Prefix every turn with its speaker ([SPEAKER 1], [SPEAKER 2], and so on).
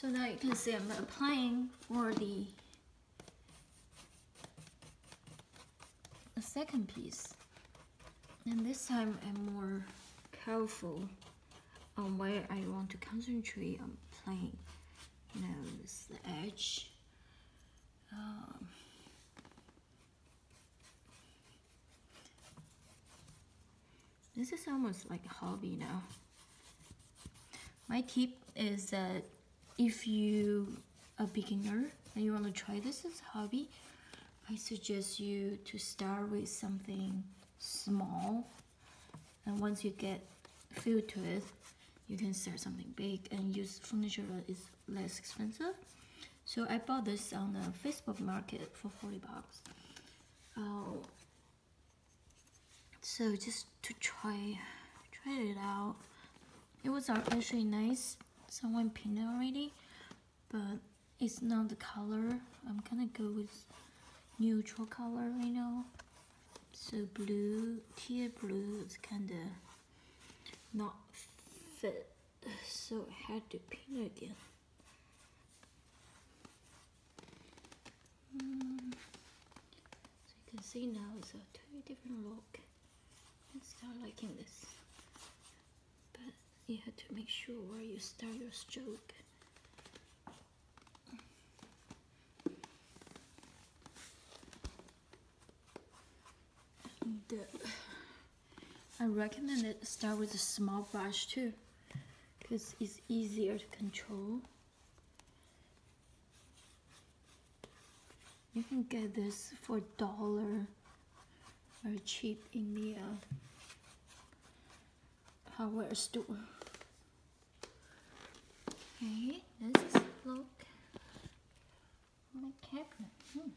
[SPEAKER 1] So now you can see I'm applying for the second piece, and this time I'm more careful on where I want to concentrate on playing. You know, this the edge. This is almost like a hobby now. My tip is that if you are a beginner and you want to try this as a hobby, I suggest you to start with something small, and once you get feel to it, you can start something big and use furniture that is less expensive. So I bought this on the Facebook market for 40 bucks. So just to try it out. It was actually nice. Someone painted already, but it's not the color. I'm gonna go with neutral color right now. So blue, teal blue is kinda not fit, so I had to paint it again. So you can see now it's a totally different look. I start liking this, but you have to make sure where you start your stroke. And I recommend it start with a small brush too, because it's easier to control. You can get this for $1, very cheap in the hardware store. Okay, this is look my cabinet.